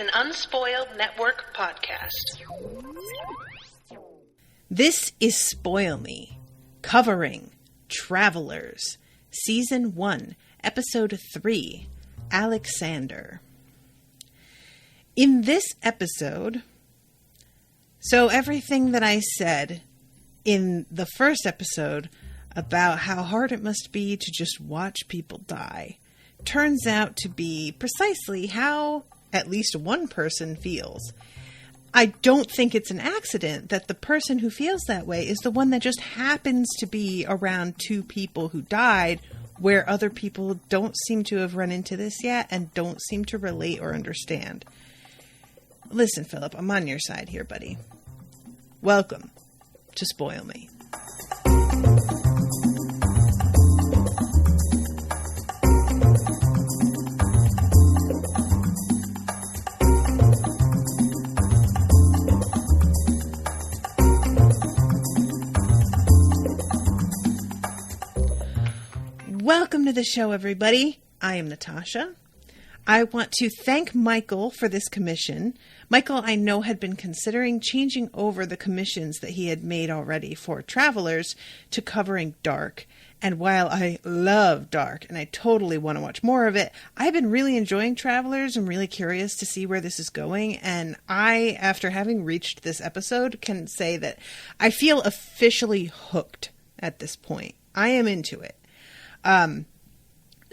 an Unspoiled Network podcast. This is Spoil Me, covering Travelers, Season 1, Episode 3, Aleksander. In this episode, so everything that I said in the first episode about how hard it must be to just watch people die turns out to be precisely how at least one person feels. I don't think it's an accident that the person who feels that way is the one that just happens to be around two people who died, where other people don't seem to have run into this yet and don't seem to relate or understand. Listen, Philip, I'm on your side here, buddy. Welcome to Spoil Me. Welcome to the show, everybody. I am Natasha. I want to thank Michael for this commission. Michael, I know, had been considering changing over the commissions that he had made already for Travelers to covering Dark. And while I love Dark and I totally want to watch more of it, I've been really enjoying Travelers. I'm really curious to see where this is going. And I, after having reached this episode, can say that I feel officially hooked at this point. I am into it.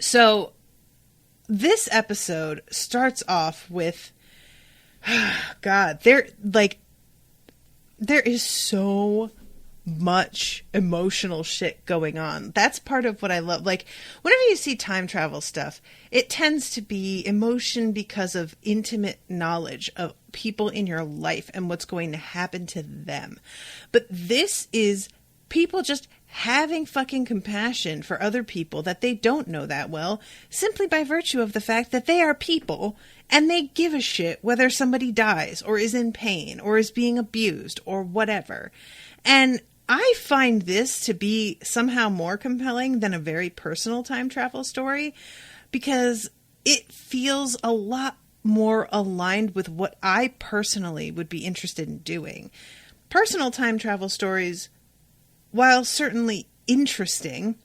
So this episode starts off with, God, there is so much emotional shit going on. That's part of what I love. Like, whenever you see time travel stuff, it tends to be emotion because of intimate knowledge of people in your life and what's going to happen to them. But this is people just having fucking compassion for other people that they don't know that well, simply by virtue of the fact that they are people and they give a shit whether somebody dies or is in pain or is being abused or whatever. And I find this to be somehow more compelling than a very personal time travel story, because it feels a lot more aligned with what I personally would be interested in doing. Personal time travel stories, while certainly interesting,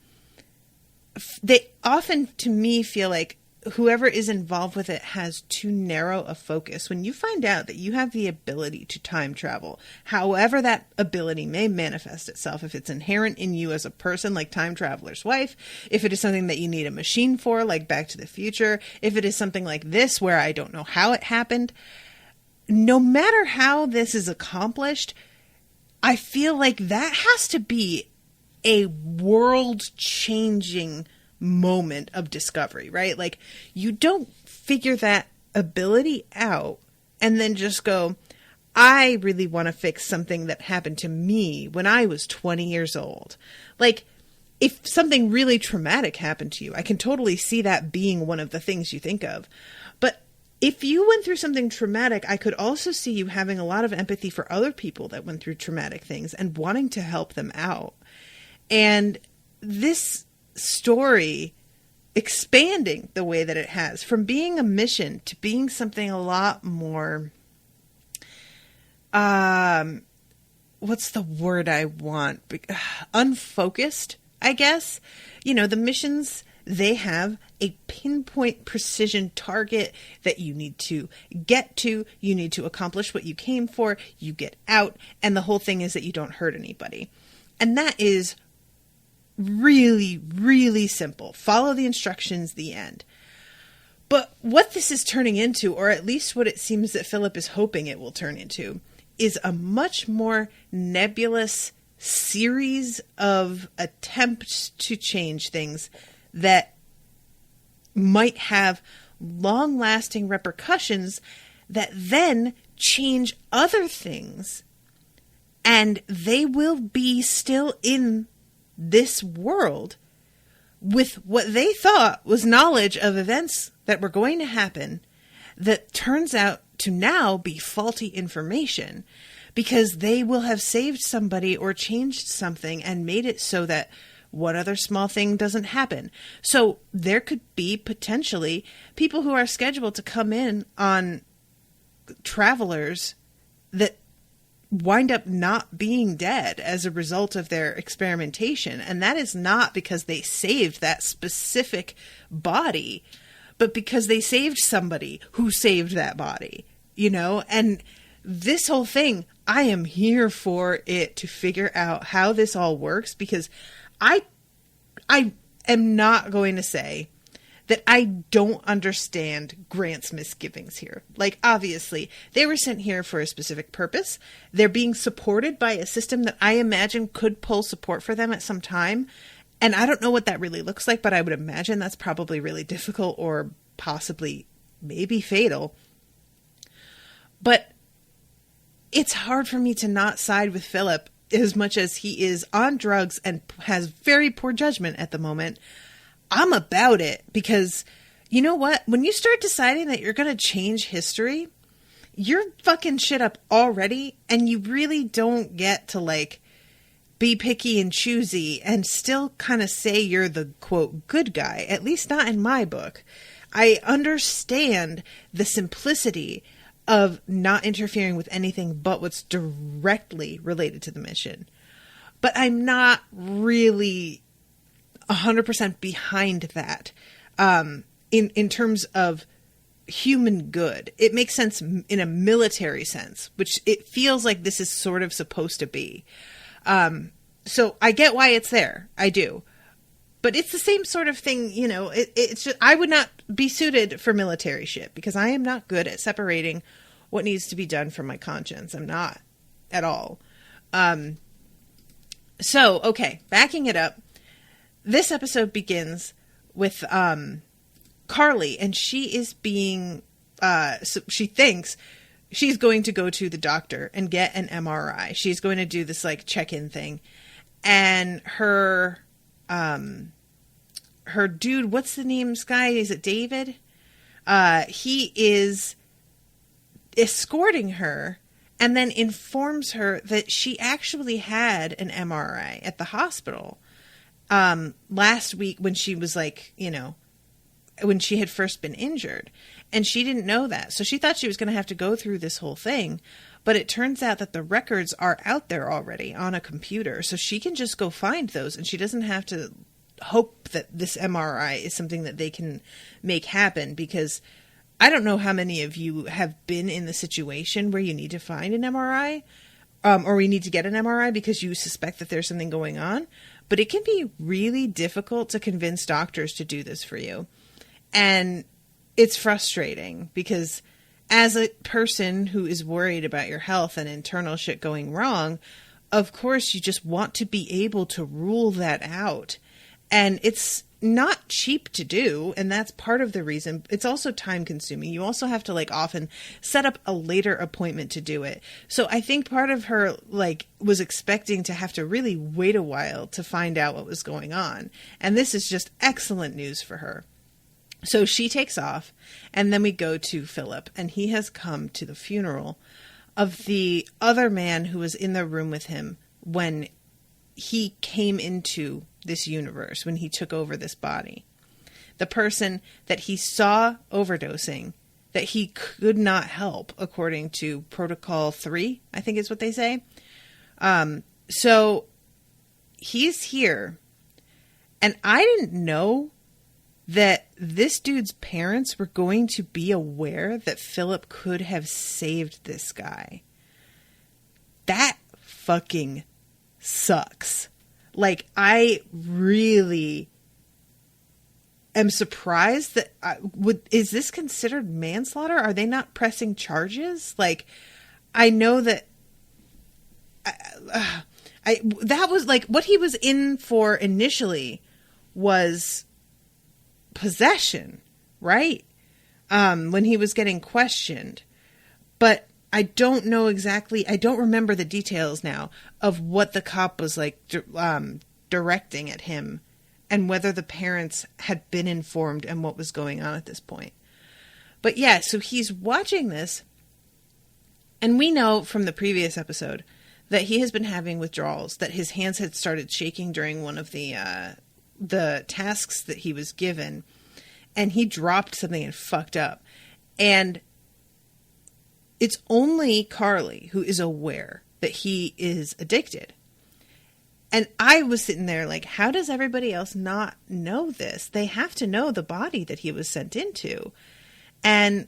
they often, to me, feel like whoever is involved with it has too narrow a focus. When you find out that you have the ability to time travel, however that ability may manifest itself, if it's inherent in you as a person, like Time Traveler's Wife, if it is something that you need a machine for, like Back to the Future, if it is something like this, where I don't know how it happened, no matter how this is accomplished, I feel like that has to be a world-changing moment of discovery, right? Like, you don't figure that ability out and then just go, I really want to fix something that happened to me when I was 20 years old. Like, if something really traumatic happened to you, I can totally see that being one of the things you think of. But if you went through something traumatic, I could also see you having a lot of empathy for other people that went through traumatic things and wanting to help them out. And this story expanding the way that it has, from being a mission to being something a lot more, what's the word I want? Unfocused, I guess. You know, the missions, they have a pinpoint precision target that you need to get to. You need to accomplish what you came for. You get out. And the whole thing is that you don't hurt anybody. And that is really, really simple. Follow the instructions, the end. But what this is turning into, or at least what it seems that Philip is hoping it will turn into, is a much more nebulous series of attempts to change things that might have long-lasting repercussions that then change other things, and they will be still in this world with what they thought was knowledge of events that were going to happen that turns out to now be faulty information, because they will have saved somebody or changed something and made it so that what other small thing doesn't happen. So there could be potentially people who are scheduled to come in on travelers that wind up not being dead as a result of their experimentation. And that is not because they saved that specific body, but because they saved somebody who saved that body, you know? And this whole thing, I am here for it to figure out how this all works, because I am not going to say that I don't understand Grant's misgivings here. Like, obviously, they were sent here for a specific purpose. They're being supported by a system that I imagine could pull support for them at some time. And I don't know what that really looks like, but I would imagine that's probably really difficult or possibly maybe fatal. But it's hard for me to not side with Philip, as much as he is on drugs and has very poor judgment at the moment. I'm about it, because you know what? When you start deciding that you're going to change history, you're fucking shit up already, and you really don't get to, like, be picky and choosy and still kind of say you're the, quote, good guy, at least not in my book. I understand the simplicity of not interfering with anything but what's directly related to the mission. But I'm not really 100% behind that in terms of human good. It makes sense in a military sense, which it feels like this is sort of supposed to be. So I get why it's there. I do. But it's the same sort of thing, you know, it's just, I would not be suited for military shit, because I am not good at separating what needs to be done from my conscience. I'm not at all. So, okay, backing it up. This episode begins with Carly, and she is being, so she thinks she's going to go to the doctor and get an MRI. She's going to do this, like, check-in thing. And her dude, what's the name, guy? Is it David? He is escorting her and then informs her that she actually had an MRI at the hospital last week when she was, like, you know, when she had first been injured. And she didn't know that. So she thought she was going to have to go through this whole thing. But it turns out that the records are out there already on a computer. So she can just go find those, and she doesn't have to hope that this MRI is something that they can make happen, because I don't know how many of you have been in the situation where you need to find an MRI, or we need to get an MRI because you suspect that there's something going on. But it can be really difficult to convince doctors to do this for you. And it's frustrating, because as a person who is worried about your health and internal shit going wrong, of course you just want to be able to rule that out. And it's not cheap to do, and that's part of the reason. It's also time consuming. You also have to, like, often set up a later appointment to do it. So I think part of her, like, was expecting to have to really wait a while to find out what was going on. And this is just excellent news for her. So she takes off, and then we go to Philip, and he has come to the funeral of the other man who was in the room with him when he came into this universe, when he took over this body. The person that he saw overdosing, that he could not help, according to Protocol 3, I think is what they say. So he's here, and I didn't know that this dude's parents were going to be aware that Philip could have saved this guy. That fucking sucks. Like, I really am surprised that is this considered manslaughter? Are they not pressing charges? Like, I know that that was like what he was in for initially was possession, right? When he was getting questioned. But I don't know exactly, I don't remember the details now of what the cop was, like, directing at him, and whether the parents had been informed and what was going on at this point. But yeah, so he's watching this, and we know from the previous episode that he has been having withdrawals, that his hands had started shaking during one of the tasks that he was given, and he dropped something and fucked up. And it's only Carly who is aware that he is addicted. And I was sitting there like, how does everybody else not know this? They have to know the body that he was sent into. And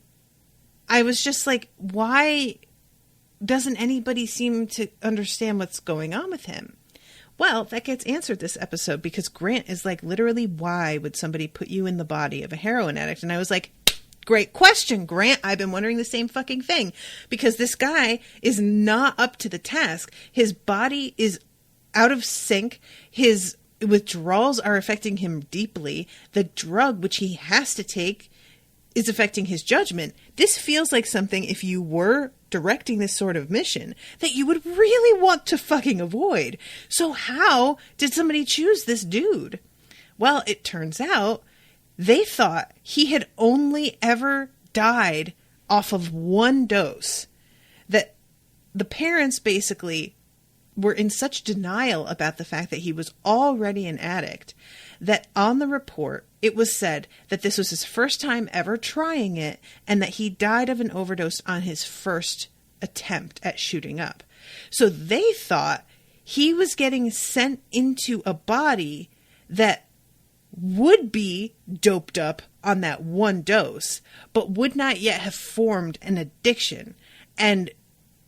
I was just like, why doesn't anybody seem to understand what's going on with him? Well, that gets answered this episode, because Grant is like, literally, why would somebody put you in the body of a heroin addict? And I was like, great question, Grant. I've been wondering the same fucking thing, because this guy is not up to the task. His body is out of sync. His withdrawals are affecting him deeply. The drug, which he has to take, is affecting his judgment. This feels like something, if you were directing this sort of mission, that you would really want to fucking avoid. So how did somebody choose this dude? Well, it turns out they thought he had only ever died off of one dose. That the parents basically were in such denial about the fact that he was already an addict that on the report, it was said that this was his first time ever trying it, and that he died of an overdose on his first attempt at shooting up. So they thought he was getting sent into a body that would be doped up on that one dose, but would not yet have formed an addiction, and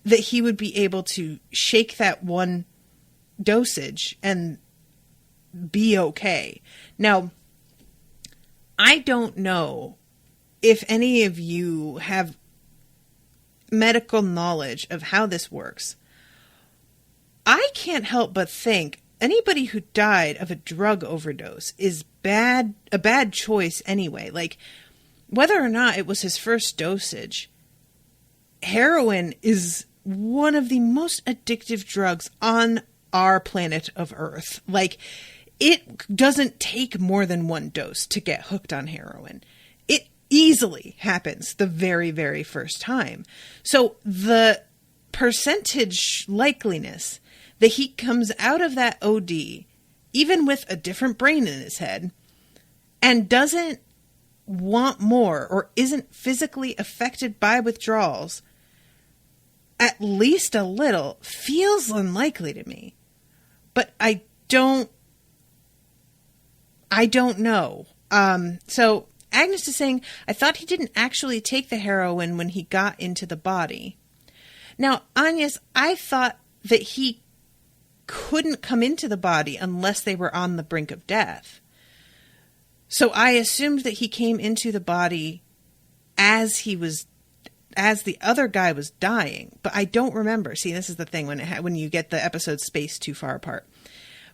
that he would be able to shake that one dosage and be okay. Now, I don't know if any of you have medical knowledge of how this works. I can't help but think anybody who died of a drug overdose is a bad choice anyway. Like, whether or not it was his first dosage, heroin is one of the most addictive drugs on our planet of Earth. Like, it doesn't take more than one dose to get hooked on heroin. It easily happens the very, very first time. So the percentage likeliness that he comes out of that OD, even with a different brain in his head, and doesn't want more or isn't physically affected by withdrawals, at least a little, feels unlikely to me. But I don't know. So Agnes is saying, I thought he didn't actually take the heroin when he got into the body. Now, Agnes, I thought that he couldn't come into the body unless they were on the brink of death. So I assumed that he came into the body as the other guy was dying, but I don't remember. See, this is the thing when you get the episodes spaced too far apart.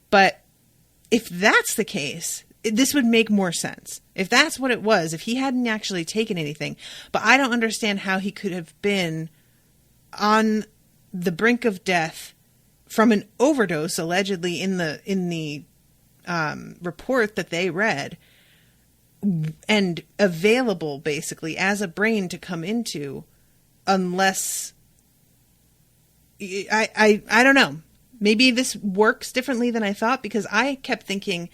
But if that's the case, this would make more sense. If that's what it was, if he hadn't actually taken anything, but I don't understand how he could have been on the brink of death from an overdose, allegedly in the report that they read, and available basically as a brain to come into, unless I don't know. Maybe this works differently than I thought, because I kept thinking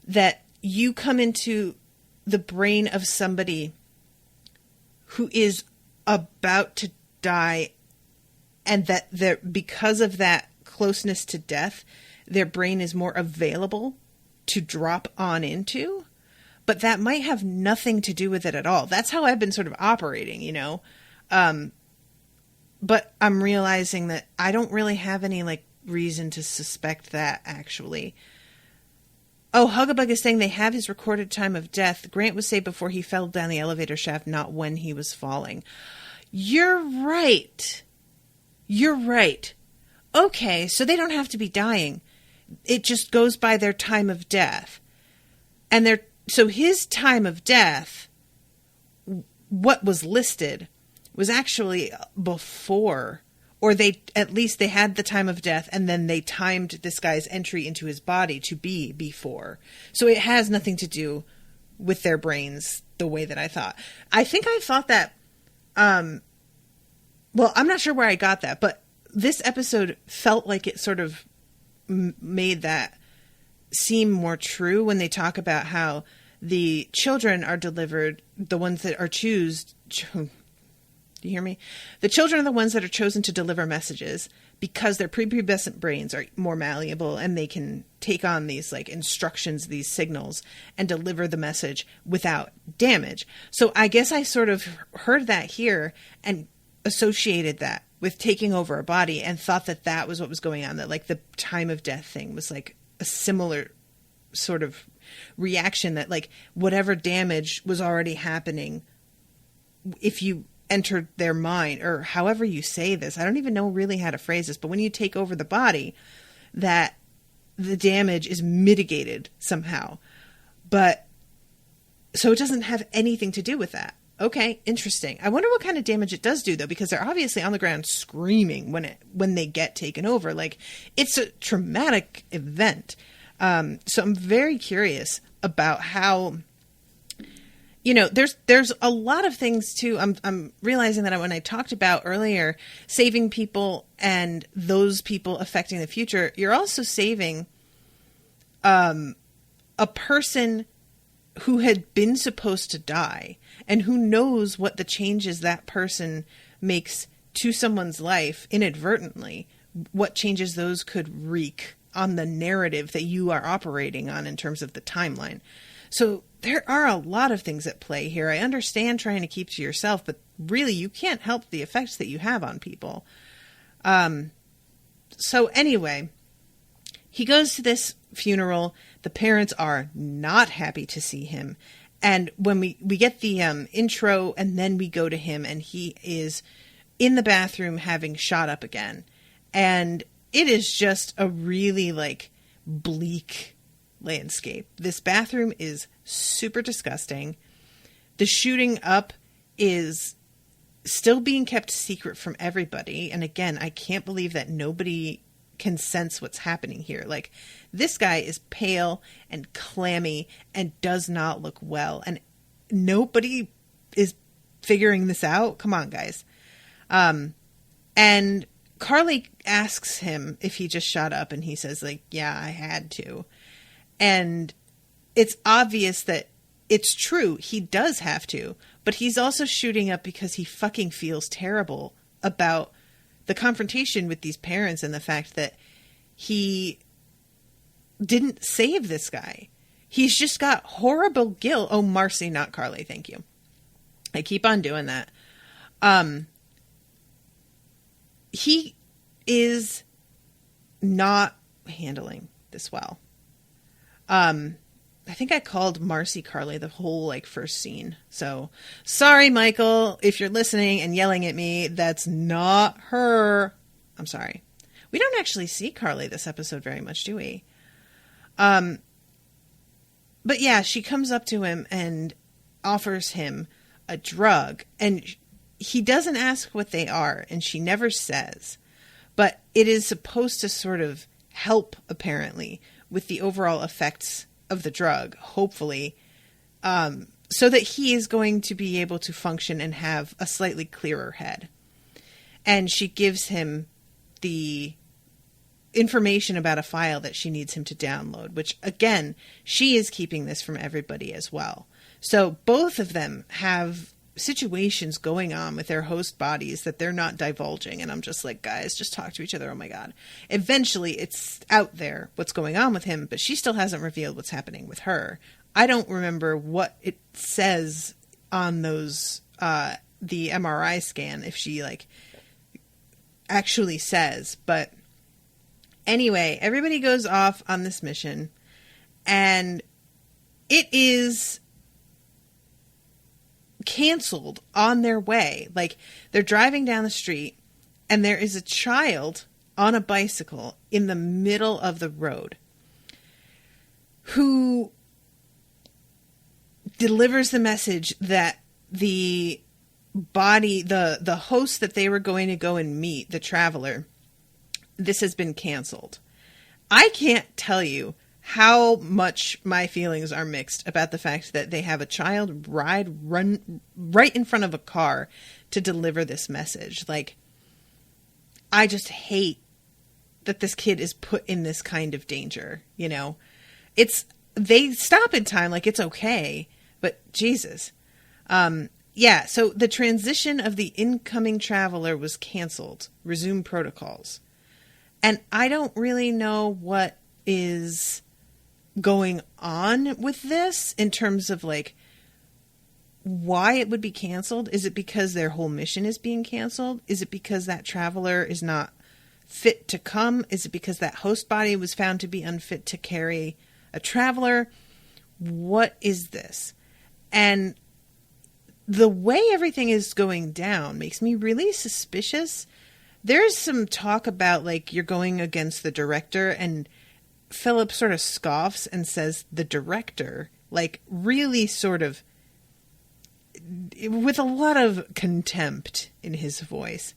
that you come into the brain of somebody who is about to die, and that because of that closeness to death, their brain is more available to drop on into. But that might have nothing to do with it at all. That's how I've been sort of operating, you know. But I'm realizing that I don't really have any reason to suspect that, actually. Oh, Huggabug is saying they have his recorded time of death. Grant was saved before he fell down the elevator shaft, not when he was falling. You're right. You're right. Okay, so they don't have to be dying. It just goes by their time of death. And so his time of death, what was listed, was actually before, or at least they had the time of death, and then they timed this guy's entry into his body to be before. So it has nothing to do with their brains the way that I thought. I think I thought that, well, I'm not sure where I got that, but this episode felt like it sort of made that seem more true when they talk about how the children are delivered, the ones that are Do you hear me? The children are the ones that are chosen to deliver messages because their prepubescent brains are more malleable and they can take on these like instructions, these signals, and deliver the message without damage. So I guess I sort of heard that here and associated that with taking over a body and thought that that was what was going on, that like the time of death thing was like a similar sort of reaction, that like whatever damage was already happening, if you entered their mind, or however you say this, I don't even know really how to phrase this, but when you take over the body, that the damage is mitigated somehow. But so it doesn't have anything to do with that. Okay, interesting. I wonder what kind of damage it does do though, because they're obviously on the ground screaming when they get taken over. Like, it's a traumatic event. So I'm very curious about how, you know, there's a lot of things too. I'm realizing that when I talked about earlier saving people and those people affecting the future, you're also saving a person who had been supposed to die, and who knows what the changes that person makes to someone's life inadvertently, what changes those could wreak on the narrative that you are operating on in terms of the timeline. So there are a lot of things at play here. I understand trying to keep to yourself, but really you can't help the effects that you have on people. So anyway, he goes to this funeral. The parents are not happy to see him. And when we get the intro, and then we go to him, and he is in the bathroom having shot up again. And it is just a really like bleak landscape. This bathroom is super disgusting. The shooting up is still being kept secret from everybody. And again, I can't believe that nobody can sense what's happening here. Like, this guy is pale and clammy and does not look well. And nobody is figuring this out. Come on, guys. And Carly asks him if he just shot up, and he says like, yeah, I had to. And it's obvious that it's true. He does have to, but he's also shooting up because he fucking feels terrible about the confrontation with these parents and the fact that he didn't save this guy. He's just got horrible guilt. Oh, Marcy, not Carly. Thank you. I keep on doing that. He is not handling this well. I think I called Marcy Carly the whole like first scene. So sorry, Michael, if you're listening and yelling at me, that's not her. I'm sorry. We don't actually see Carly this episode very much, do we? But yeah, she comes up to him and offers him a drug, and he doesn't ask what they are, and she never says, but it is supposed to sort of help, apparently, with the overall effects of the drug, hopefully, so that he is going to be able to function and have a slightly clearer head. And she gives him the information about a file that she needs him to download, which, again, she is keeping this from everybody as well. So both of them have situations going on with their host bodies that they're not divulging. And I'm just like, guys, just talk to each other. Oh my God. Eventually it's out there what's going on with him, but she still hasn't revealed what's happening with her. I don't remember what it says on those, the MRI scan, if she like actually says, but anyway, everybody goes off on this mission, and it is canceled on their way. Like, they're driving down the street, and there is a child on a bicycle in the middle of the road who delivers the message that the body, the host that they were going to go and meet, the traveler, this has been canceled. I can't tell you how much my feelings are mixed about the fact that they have a child run right in front of a car to deliver this message. Like, I just hate that this kid is put in this kind of danger, you know? They stop in time, like, it's okay, but Jesus. Yeah, so the transition of the incoming traveler was canceled. Resume protocols. And I don't really know what is going on with this in terms of like why it would be canceled. Is it because their whole mission is being canceled? Is it because that traveler is not fit to come? Is it because that host body was found to be unfit to carry a traveler? What is this? And the way everything is going down makes me really suspicious. There's some talk about like you're going against the director, and Philip sort of scoffs and says the director, like really sort of with a lot of contempt in his voice.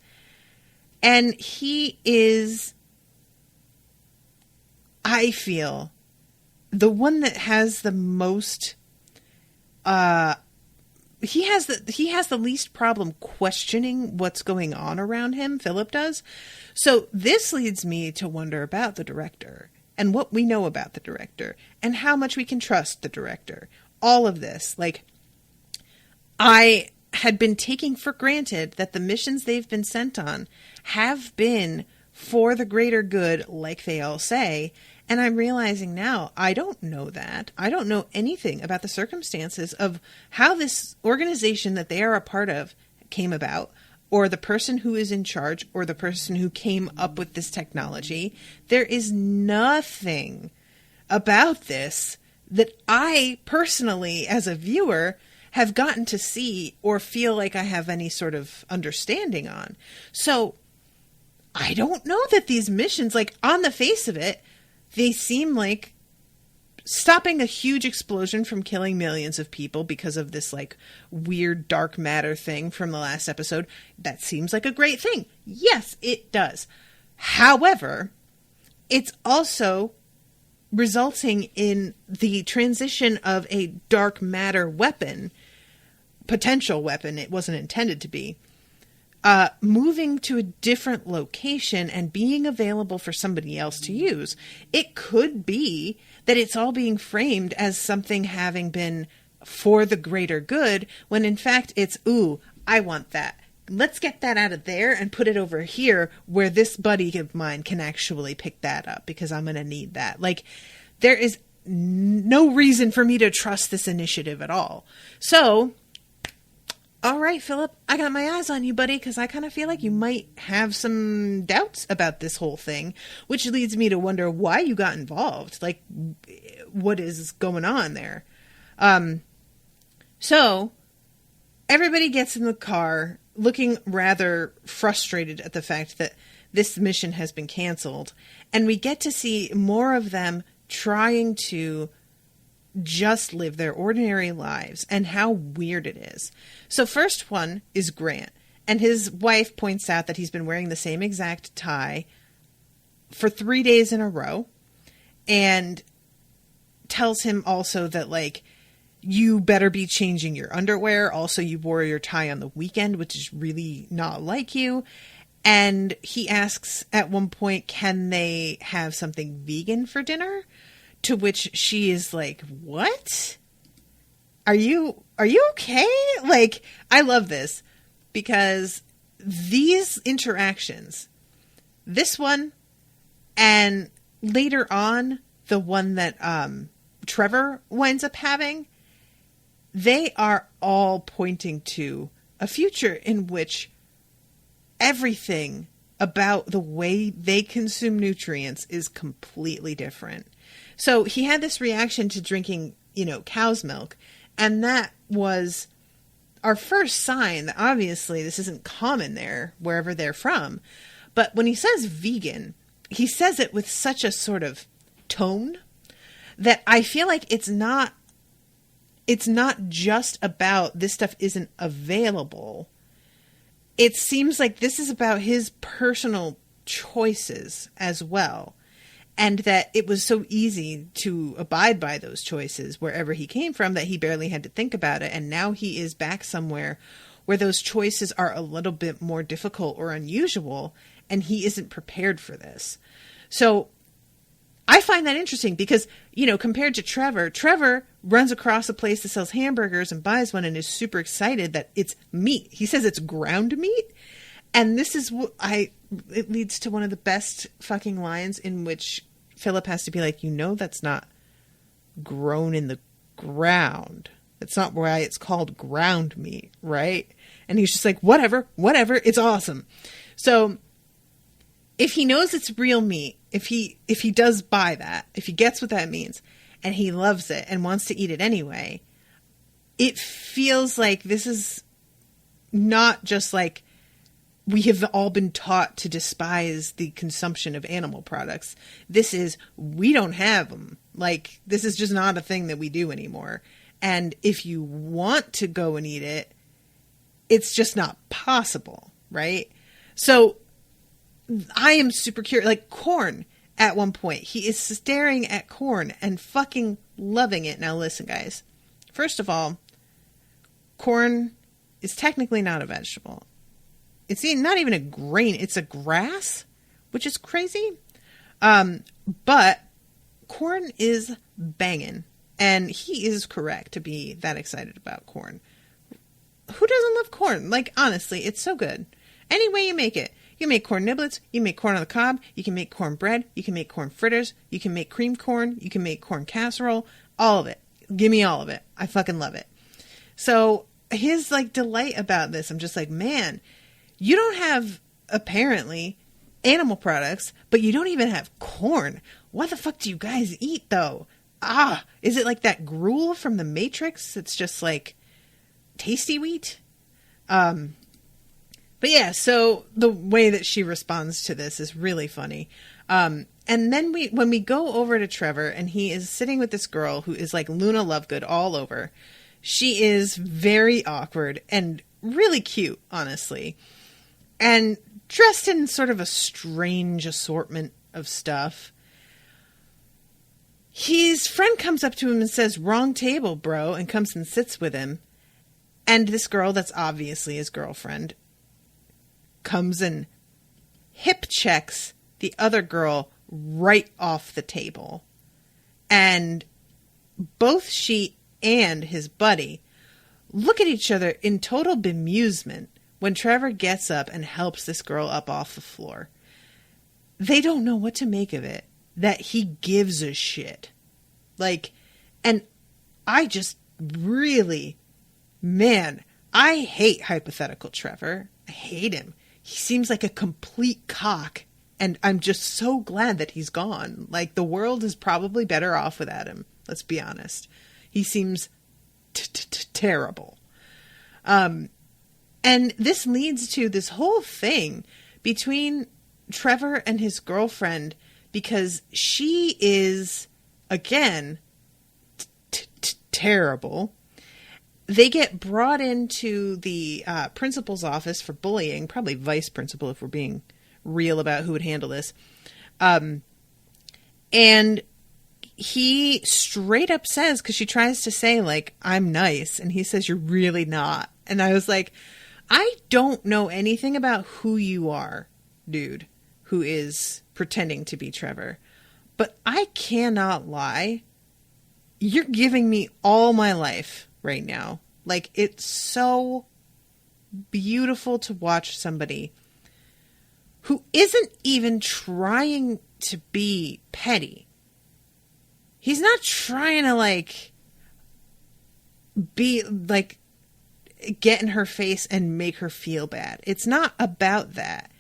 And he is, I feel, the one that has the most, he has the least problem questioning what's going on around him. Philip does. So this leads me to wonder about the director and what we know about the director and how much we can trust the director. All of this, like, I had been taking for granted that the missions they've been sent on have been for the greater good, like they all say. And I'm realizing now, I don't know that. I don't know anything about the circumstances of how this organization that they are a part of came about, or the person who is in charge, or the person who came up with this technology. There is nothing about this that I personally, as a viewer, have gotten to see or feel like I have any sort of understanding on. So I don't know that these missions, like on the face of it, they seem like stopping a huge explosion from killing millions of people because of this like weird dark matter thing from the last episode. That seems like a great thing. Yes, it does. However, it's also resulting in the transition of a dark matter weapon, potential weapon, it wasn't intended to be, moving to a different location and being available for somebody else to use. It could be that it's all being framed as something having been for the greater good, when in fact it's, ooh, I want that. Let's get that out of there and put it over here where this buddy of mine can actually pick that up because I'm going to need that. Like, there is no reason for me to trust this initiative at all. So, all right, Philip, I got my eyes on you, buddy, because I kind of feel like you might have some doubts about this whole thing, which leads me to wonder why you got involved. Like, what is going on there? So, everybody gets in the car looking rather frustrated at the fact that this mission has been canceled, and we get to see more of them trying to just live their ordinary lives and how weird it is. So first one is Grant, and his wife points out that he's been wearing the same exact tie for 3 days in a row, and tells him also that, like, you better be changing your underwear. Also, you wore your tie on the weekend, which is really not like you. And he asks at one point, can they have something vegan for dinner? To which she is like, what? Are you okay? Like, I love this because these interactions, this one and later on, the one that Trevor winds up having, they are all pointing to a future in which everything about the way they consume nutrients is completely different. So he had this reaction to drinking, cow's milk, and that was our first sign that obviously this isn't common there, wherever they're from. But when he says vegan, he says it with such a sort of tone that I feel like it's not just about this stuff isn't available. It seems like this is about his personal choices as well. And that it was so easy to abide by those choices wherever he came from that he barely had to think about it. And now he is back somewhere where those choices are a little bit more difficult or unusual, and he isn't prepared for this. So I find that interesting because, you know, compared to Trevor runs across a place that sells hamburgers and buys one and is super excited that it's meat. He says it's ground meat. And this is what it leads to one of the best fucking lines in which Philip has to be like, you know, that's not grown in the ground. That's not why it's called ground meat, right? And he's just like, whatever, it's awesome. So if he knows it's real meat, if he does buy that, if he gets what that means, and he loves it and wants to eat it anyway, it feels like this is not just like we have all been taught to despise the consumption of animal products. This is, we don't have them. Like, this is just not a thing that we do anymore. And if you want to go and eat it, it's just not possible, right? So I am super curious. Like corn, at one point, he is staring at corn and fucking loving it. Now listen, guys. First of all, corn is technically not a vegetable. It's not even a grain. It's a grass, which is crazy. But corn is banging. And he is correct to be that excited about corn. Who doesn't love corn? Like, honestly, it's so good. Any way you make it. You can make corn niblets. You can make corn on the cob. You can make corn bread. You can make corn fritters. You can make cream corn. You can make corn casserole. All of it. Give me all of it. I fucking love it. So his like delight about this, I'm just like, man, you don't have, apparently, animal products, but you don't even have corn. What the fuck do you guys eat, though? Is it like that gruel from the Matrix? It's just like tasty wheat? But yeah, so the way that she responds to this is really funny. And then when we go over to Trevor and he is sitting with this girl who is like Luna Lovegood all over, she is very awkward and really cute, honestly. And dressed in sort of a strange assortment of stuff. His friend comes up to him and says, wrong table, bro, and comes and sits with him. And this girl, that's obviously his girlfriend, comes and hip checks the other girl right off the table. And both she and his buddy look at each other in total bemusement when Trevor gets up and helps this girl up off the floor. They don't know what to make of it, that he gives a shit. Like, and I just really, man, I hate hypothetical Trevor. I hate him. He seems like a complete cock, and I'm just so glad that he's gone. Like, the world is probably better off without him. Let's be honest. He seems terrible. And this leads to this whole thing between Trevor and his girlfriend, because she is, again, terrible. They get brought into the principal's office for bullying, probably vice principal if we're being real about who would handle this. And he straight up says, because she tries to say, like, I'm nice, and he says, you're really not. And I was like, I don't know anything about who you are, dude, who is pretending to be Trevor. But I cannot lie. You're giving me all my life right now. Like, it's so beautiful to watch somebody who isn't even trying to be petty. He's not trying to, like, be, like, get in her face and make her feel bad. It's not about that.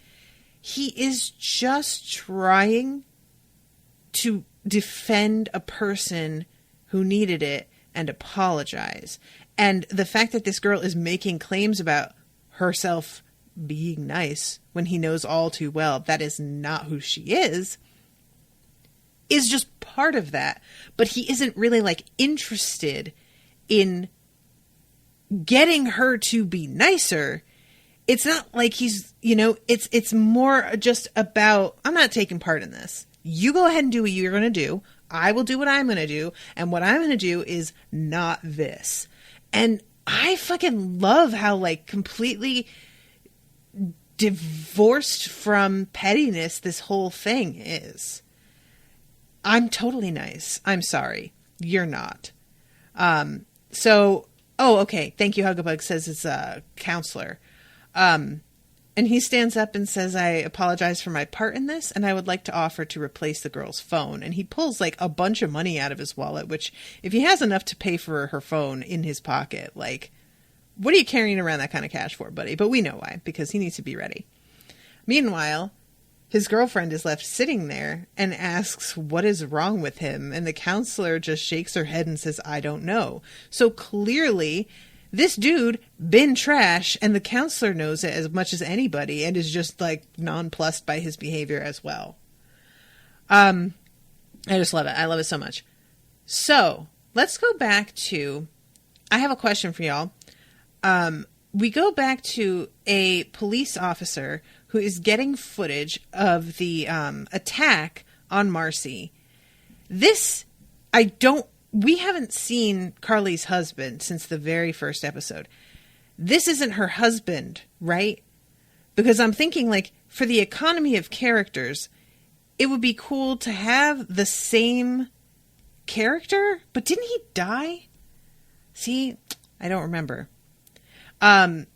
He is just trying to defend a person who needed it and apologize. And the fact that this girl is making claims about herself being nice when he knows all too well that is not who she is just part of that. But he isn't really, like, interested in getting her to be nicer. It's not like he's, you know, it's more just about, I'm not taking part in this. You go ahead and do what you're going to do. I will do what I'm going to do. And what I'm going to do is not this. And I fucking love how, like, completely divorced from pettiness this whole thing is. I'm totally nice. I'm sorry. You're not. Okay. Thank you, Hugabug says it's a counselor. And he stands up and says, I apologize for my part in this, and I would like to offer to replace the girl's phone. And he pulls like a bunch of money out of his wallet, which if he has enough to pay for her phone in his pocket, like, what are you carrying around that kind of cash for, buddy? But we know why, because he needs to be ready. Meanwhile, his girlfriend is left sitting there and asks what is wrong with him. And the counselor just shakes her head and says, I don't know. So clearly this dude been trash, and the counselor knows it as much as anybody and is just like nonplussed by his behavior as well. I just love it. I love it so much. So let's go back to, I have a question for y'all. We go back to a police officer who is getting footage of the attack on Marcy. We haven't seen Carly's husband since the very first episode. This isn't her husband, right? Because I'm thinking, like, for the economy of characters, it would be cool to have the same character, but didn't he die? See, I don't remember. But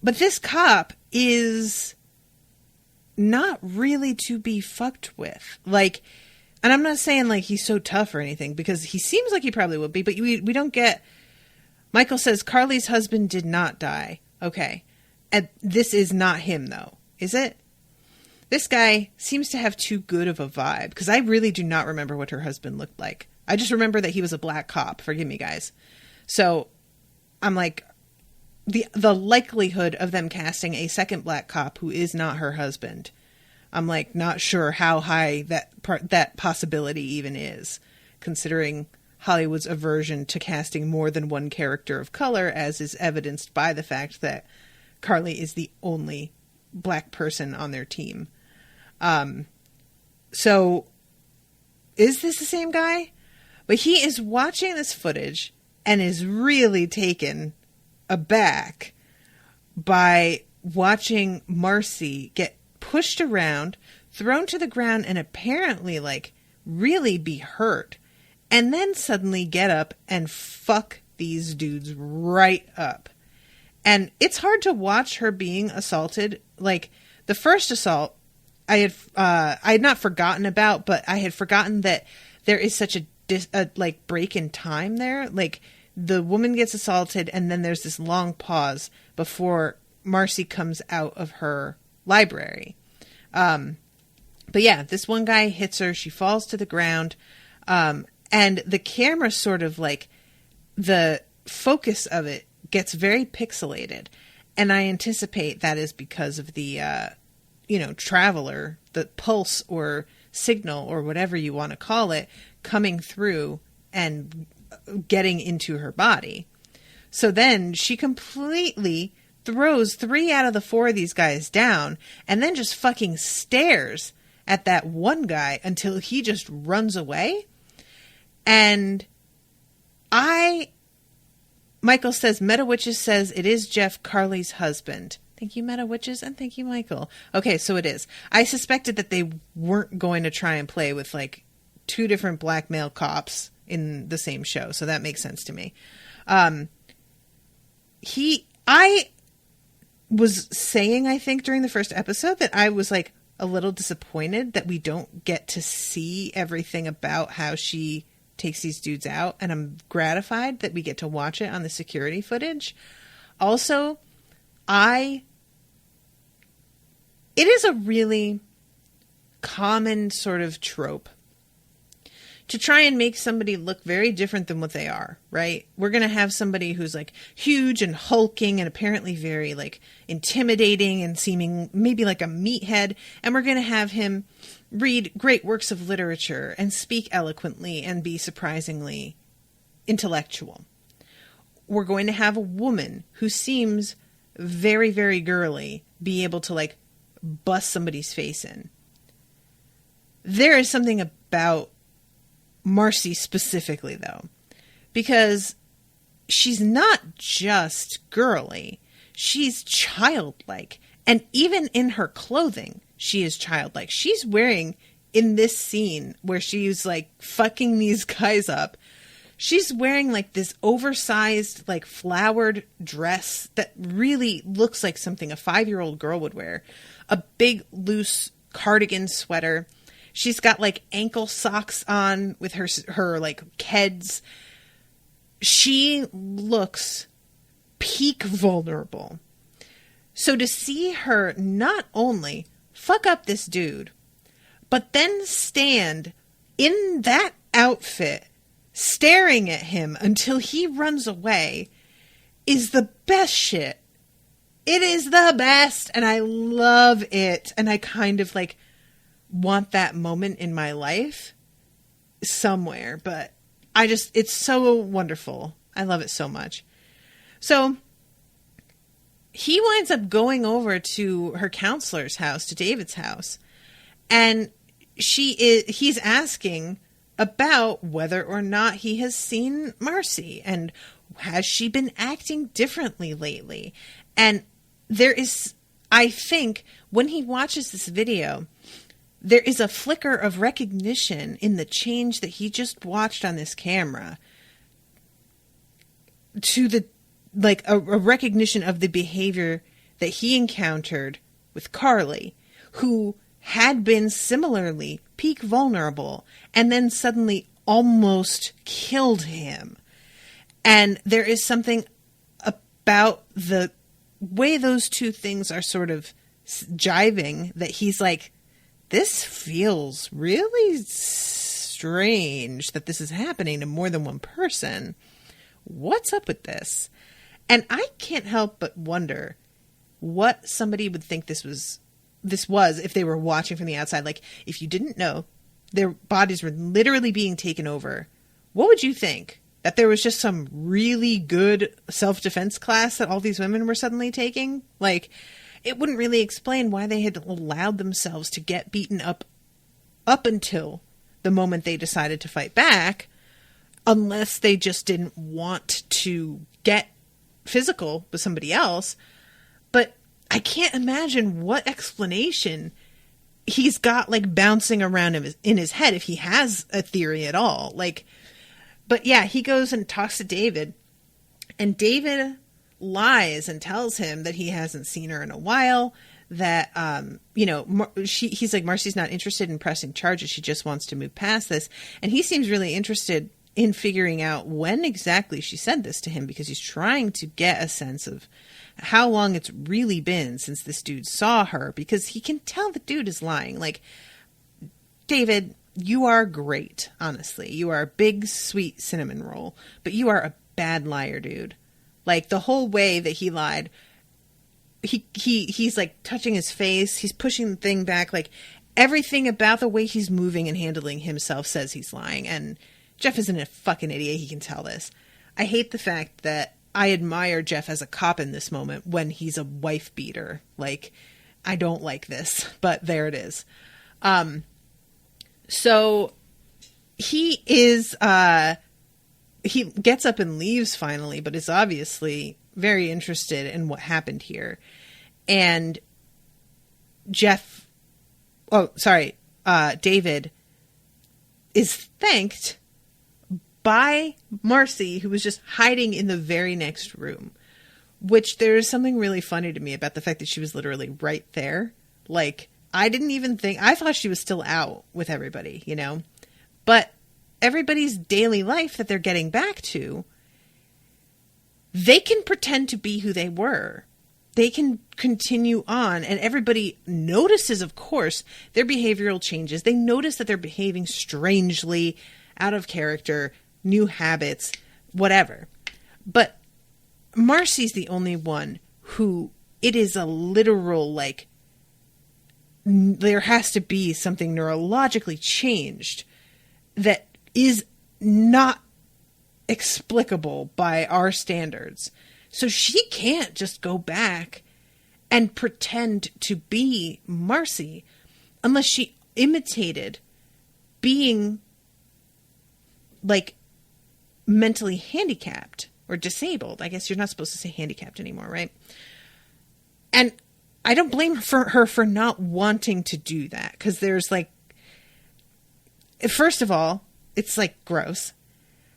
this cop is not really to be fucked with. Like, and I'm not saying like he's so tough or anything, because he seems like he probably would be, but we don't get. Michael says Carly's husband did not die. Okay. And this is not him though, is it? This guy seems to have too good of a vibe, because I really do not remember what her husband looked like. I just remember that he was a black cop. Forgive me, guys. So I'm like, the likelihood of them casting a second black cop who is not her husband, I'm like not sure how high that possibility even is, considering Hollywood's aversion to casting more than one character of color, as is evidenced by the fact that Carly is the only black person on their team. So is this the same guy? But he is watching this footage and is really taken aback by watching Marcy get pushed around, thrown to the ground, and apparently like really be hurt, and then suddenly get up and fuck these dudes right up. And it's hard to watch her being assaulted. Like the first assault I had not forgotten about, but I had forgotten that there is such a like break in time there. Like the woman gets assaulted and then there's this long pause before Marcy comes out of her library. But yeah, this one guy hits her. She falls to the ground. And the camera sort of like the focus of it gets very pixelated. And I anticipate that is because of the, traveler, the pulse or signal or whatever you want to call it, coming through and getting into her body. So then she completely throws 3 out of the 4 of these guys down and then just fucking stares at that one guy until he just runs away. And Michael says, Meta Witches says it is Jeff, Carly's husband. Thank you, Meta Witches, and thank you, Michael. Okay, so it is. I suspected that they weren't going to try and play with like 2 different black male cops in the same show, so that makes sense to me. I was saying, I think, during the first episode that I was like a little disappointed that we don't get to see everything about how she takes these dudes out, and I'm gratified that we get to watch it on the security footage. Also, it is a really common sort of trope to try and make somebody look very different than what they are, right? We're going to have somebody who's like huge and hulking and apparently very like intimidating and seeming maybe like a meathead. And we're going to have him read great works of literature and speak eloquently and be surprisingly intellectual. We're going to have a woman who seems very, very girly be able to like bust somebody's face in. There is something about Marcy specifically, though, because she's not just girly, she's childlike. And even in her clothing, she is childlike. She's wearing in this scene where she's like fucking these guys up, she's wearing like this oversized, like flowered dress that really looks like something a 5-year-old girl would wear. A big loose cardigan sweater. She's got like ankle socks on with her like Keds. She looks peak vulnerable. So to see her not only fuck up this dude, but then stand in that outfit staring at him until he runs away is the best shit. It is the best, and I love it. And I kind of like want that moment in my life somewhere, but it's so wonderful. I love it so much. So he winds up going over to her counselor's house, to David's house, and he's asking about whether or not he has seen Marcy and has she been acting differently lately. And there is, I think, when he watches this video, there is a flicker of recognition in the change that he just watched on this camera to the, like, a recognition of the behavior that he encountered with Carly, who had been similarly peak vulnerable and then suddenly almost killed him. And there is something about the way those two things are sort of jiving that he's like, this feels really strange that this is happening to more than one person. What's up with this? And I can't help but wonder what somebody would think this was if they were watching from the outside. Like, if you didn't know their bodies were literally being taken over, what would you think? That there was just some really good self-defense class that all these women were suddenly taking? Like, it wouldn't really explain why they had allowed themselves to get beaten up until the moment they decided to fight back, unless they just didn't want to get physical with somebody else. But I can't imagine what explanation he's got, like, bouncing around in his head, if he has a theory at all. Like, but yeah, he goes and talks to David, and David lies and tells him that he hasn't seen her in a while, that, he's like, Marcy's not interested in pressing charges. She just wants to move past this. And he seems really interested in figuring out when exactly she said this to him, because he's trying to get a sense of how long it's really been since this dude saw her, because he can tell the dude is lying. Like, David, you are great, honestly. You are a big, sweet cinnamon roll, but you are a bad liar, dude. Like, the whole way that he lied, he's like touching his face, he's pushing the thing back, like, everything about the way he's moving and handling himself says he's lying. And Jeff isn't a fucking idiot, he can tell this. I hate the fact that I admire Jeff as a cop in this moment when he's a wife beater. Like, I don't like this, but there it is. So he is, he gets up and leaves finally, but is obviously very interested in what happened here. And David is thanked by Marcy, who was just hiding in the very next room, which there is something really funny to me about the fact that she was literally right there. Like, I thought she was still out with everybody, you know, but everybody's daily life that they're getting back to, they can pretend to be who they were. They can continue on, and everybody notices, of course, their behavioral changes. They notice that they're behaving strangely, out of character, new habits, whatever. But Marcy's the only one who it is a literal, like, there has to be something neurologically changed that is not explicable by our standards. So she can't just go back and pretend to be Marcy unless she imitated being, like, mentally handicapped or disabled. I guess you're not supposed to say handicapped anymore, right? And I don't blame her for not wanting to do that, because there's, like, first of all, it's like gross.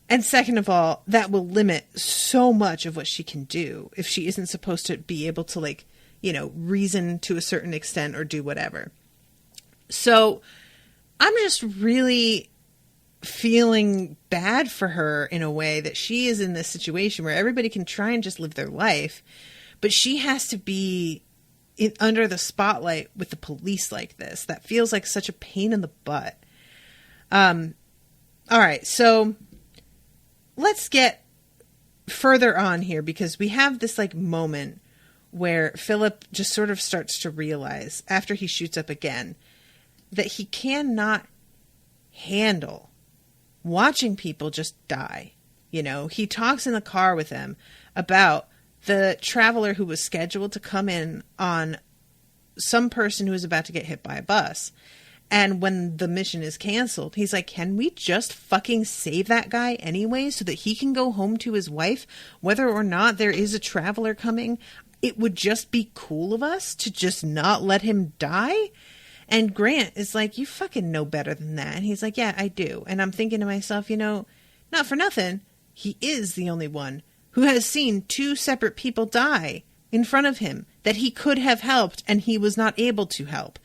And second of all, that will limit so much of what she can do if she isn't supposed to be able to, like, you know, reason to a certain extent or do whatever. So I'm just really feeling bad for her in a way that she is in this situation where everybody can try and just live their life, but she has to be under the spotlight with the police like this. That feels like such a pain in the butt. All right, so let's get further on here, because we have this like moment where Philip just sort of starts to realize, after he shoots up again, that he cannot handle watching people just die. You know, he talks in the car with them about the traveler who was scheduled to come in on some person who was about to get hit by a bus. And when the mission is canceled, he's like, can we just fucking save that guy anyway so that he can go home to his wife, whether or not there is a traveler coming? It would just be cool of us to just not let him die. And Grant is like, you fucking know better than that. And he's like, yeah, I do. And I'm thinking to myself, you know, not for nothing, he is the only one who has seen two separate people die in front of him that he could have helped and he was not able to help.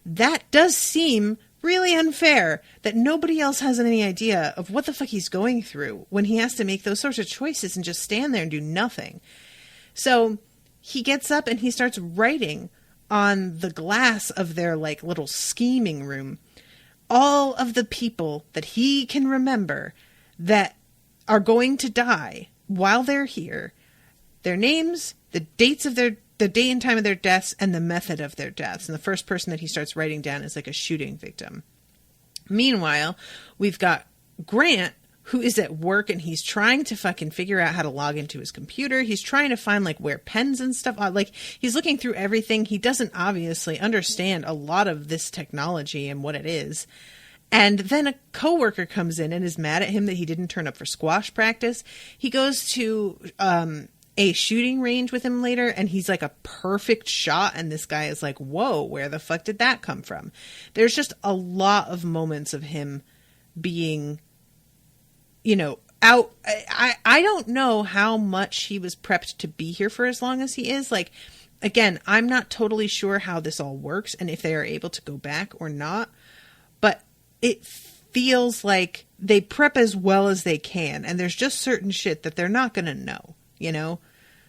That does seem really unfair that nobody else has any idea of what the fuck he's going through when he has to make those sorts of choices and just stand there and do nothing. So he gets up and he starts writing on the glass of their like little scheming room all of the people that he can remember that are going to die while they're here, their names, the dates of the date and time of their deaths, and the method of their deaths. And the first person that he starts writing down is like a shooting victim. Meanwhile, we've got Grant, who is at work, and he's trying to fucking figure out how to log into his computer. He's trying to find like where pens and stuff are. Like, he's looking through everything. He doesn't obviously understand a lot of this technology and what it is. And then a coworker comes in and is mad at him that he didn't turn up for squash practice. He goes to a shooting range with him later, and he's like a perfect shot. And this guy is like, whoa, where the fuck did that come from? There's just a lot of moments of him being, you know, out. I don't know how much he was prepped to be here for as long as he is. Like, again, I'm not totally sure how this all works and if they are able to go back or not. But it feels like they prep as well as they can. And there's just certain shit that they're not going to know, you know,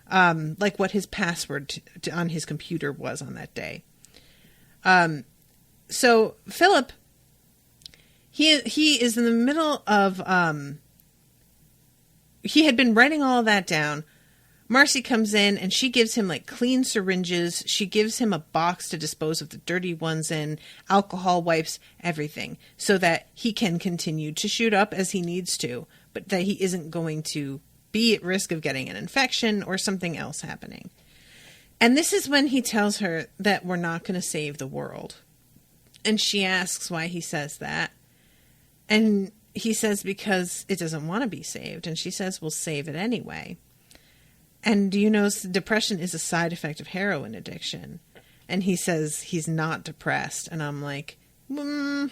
like what his password on his computer was on that day. So Philip, he is in the middle of, he had been writing all of that down. Marcy comes in and she gives him like clean syringes. She gives him a box to dispose of the dirty ones in, alcohol wipes, everything, so that he can continue to shoot up as he needs to, but that he isn't going to be at risk of getting an infection or something else happening. And this is when he tells her that we're not going to save the world. And she asks why he says that. And he says because it doesn't want to be saved. And she says, we'll save it anyway. And do you know depression is a side effect of heroin addiction? And he says he's not depressed. And I'm like, aren't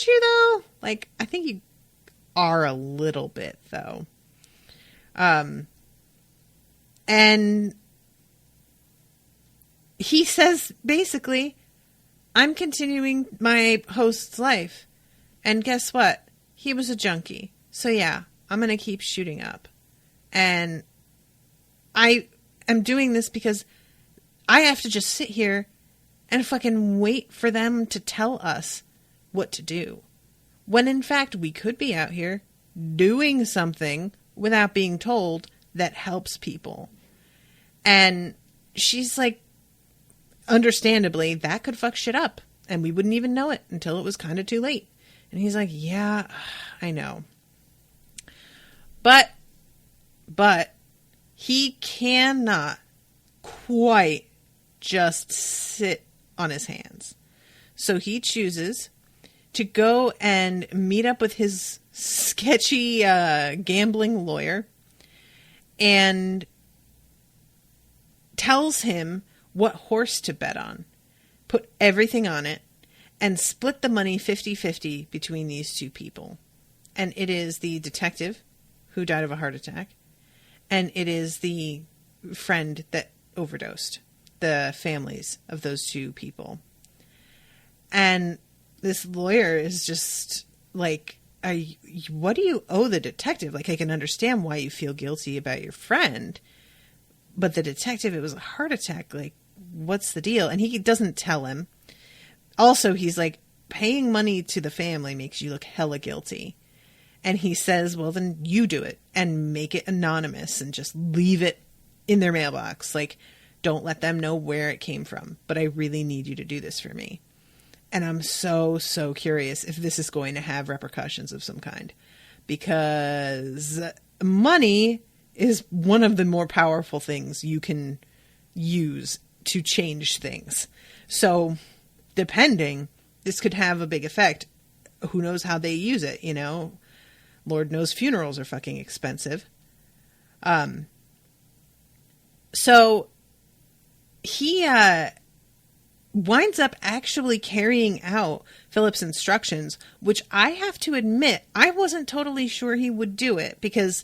you though? Like, I think you are a little bit though. And he says, basically, I'm continuing my host's life. And guess what? He was a junkie. So yeah, I'm going to keep shooting up. And I am doing this because I have to just sit here and fucking wait for them to tell us what to do. When in fact, we could be out here doing something without being told that helps people. And she's like, understandably, that could fuck shit up. And we wouldn't even know it until it was kind of too late. And he's like, yeah, I know. But he cannot quite just sit on his hands. So he chooses to go and meet up with his sketchy gambling lawyer and tells him what horse to bet on. Put everything on it. and split the money 50-50 between these two people. And it is the detective who died of a heart attack, and it is the friend that overdosed, the families of those two people. And this lawyer is just like, what do you owe the detective? Like, I can understand why you feel guilty about your friend, but the detective, it was a heart attack. Like, what's the deal? And he doesn't tell him. Also, he's like, paying money to the family makes you look hella guilty. And he says, well, then you do it and make it anonymous and just leave it in their mailbox. Like, don't let them know where it came from, but I really need you to do this for me. And I'm so, so curious if this is going to have repercussions of some kind, because money is one of the more powerful things you can use to change things. So depending, this could have a big effect. Who knows how they use it, you know? Lord knows funerals are fucking expensive. So he winds up actually carrying out Philip's instructions, which I have to admit, I wasn't totally sure he would do it, because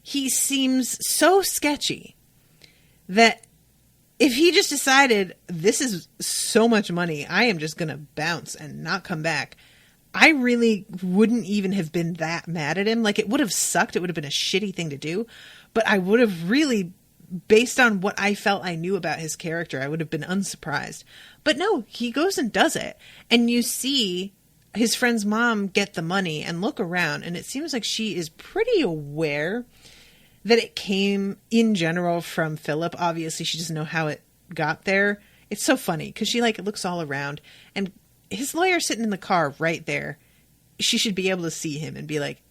he seems so sketchy that if he just decided, this is so much money, I am just going to bounce and not come back, I really wouldn't even have been that mad at him. Like, it would have sucked. It would have been a shitty thing to do. But I would have really, based on what I felt I knew about his character, I would have been unsurprised. But no, he goes and does it. And you see his friend's mom get the money and look around. And it seems like she is pretty aware that it came in general from Philip. Obviously, she doesn't know how it got there. It's so funny because she like looks all around, and his lawyer's sitting in the car right there. She should be able to see him and be like,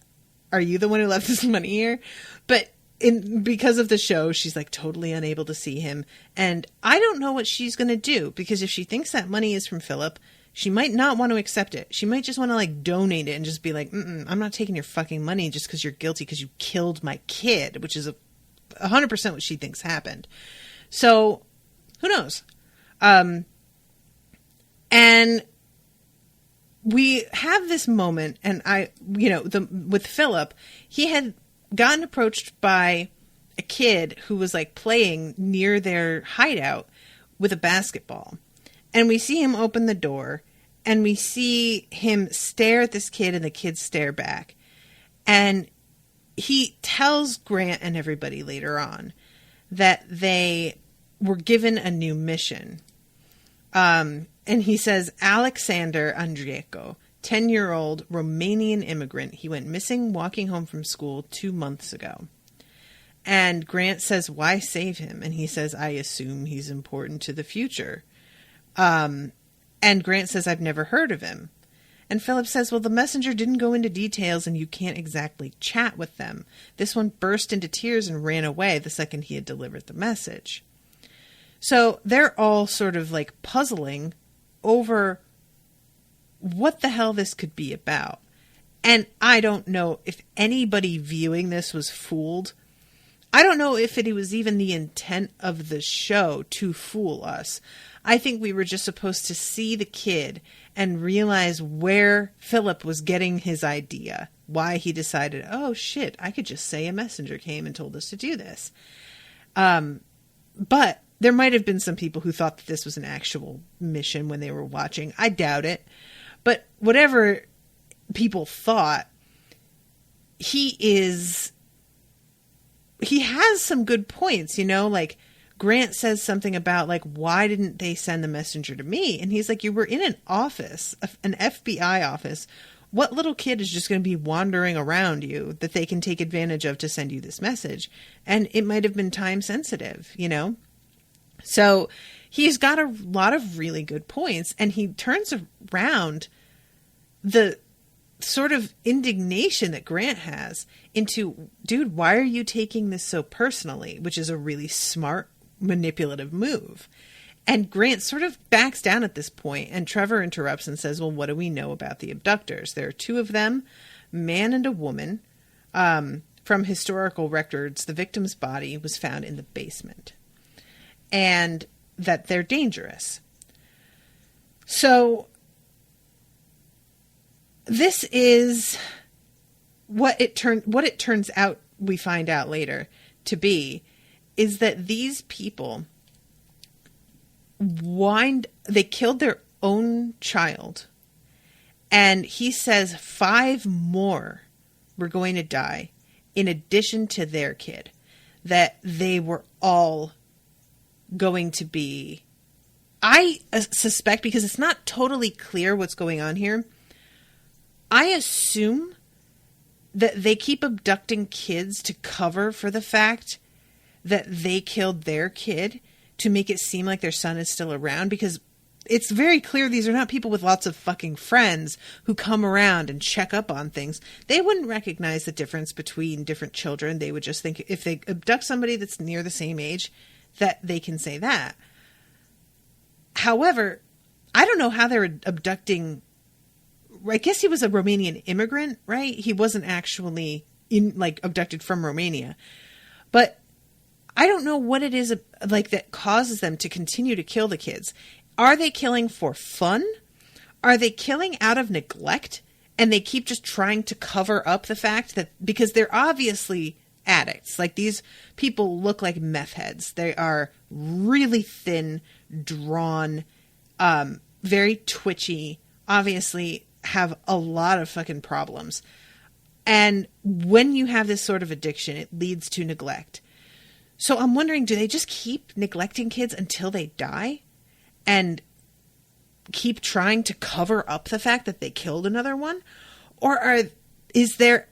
are you the one who left this money here? But because of the show, she's like totally unable to see him. And I don't know what she's going to do, because if she thinks that money is from Philip, she might not want to accept it. She might just want to like donate it and just be like, I'm not taking your fucking money just because you're guilty because you killed my kid, which is 100% what she thinks happened. So who knows? And we have this moment, and with Philip, he had gotten approached by a kid who was like playing near their hideout with a basketball. And we see him open the door, and we see him stare at this kid, and the kid stare back. And he tells Grant and everybody later on that they were given a new mission. And he says, Aleksander Andreyko, 10-year-old Romanian immigrant. He went missing walking home from school 2 months ago. And Grant says, why save him? And he says, I assume he's important to the future. And Grant says, I've never heard of him. And Philip says, well, the messenger didn't go into details and you can't exactly chat with them. This one burst into tears and ran away the second he had delivered the message. So they're all sort of like puzzling over what the hell this could be about. And I don't know if anybody viewing this was fooled. I don't know if it was even the intent of the show to fool us. I think we were just supposed to see the kid and realize where Philip was getting his idea. Why he decided, oh shit, I could just say a messenger came and told us to do this. But there might have been some people who thought that this was an actual mission when they were watching. I doubt it. But whatever people thought, he has some good points, like Grant says something about like, why didn't they send the messenger to me? And he's like, you were in an office, an FBI office. What little kid is just going to be wandering around you that they can take advantage of to send you this message? And it might have been time sensitive, So he's got a lot of really good points, and he turns around the sort of indignation that Grant has into, dude, why are you taking this so personally? Which is a really smart, manipulative move. And Grant sort of backs down at this point, and Trevor interrupts and says, well, what do we know about the abductors? There are two of them, man and a woman. From historical records, the victim's body was found in the basement. And that they're dangerous. So this is what it turns out, we find out later to be, is that these people they killed their own child, and he says 5 more were going to die in addition to their kid, that they were all going to be, I suspect, because it's not totally clear what's going on here, I assume that they keep abducting kids to cover for the fact that they killed their kid, to make it seem like their son is still around, because it's very clear these are not people with lots of fucking friends who come around and check up on things. They wouldn't recognize the difference between different children. They would just think if they abduct somebody that's near the same age, that they can say that. However, I don't know how they're abducting. I guess he was a Romanian immigrant, right? He wasn't actually abducted from Romania, but I don't know what it is that causes them to continue to kill the kids. Are they killing for fun? Are they killing out of neglect? And they keep just trying to cover up the fact that, because they're obviously addicts. Like, these people look like meth heads. They are really thin, drawn, very twitchy, obviously have a lot of fucking problems. And when you have this sort of addiction, it leads to neglect. So I'm wondering, do they just keep neglecting kids until they die? And keep trying to cover up the fact that they killed another one? Or is there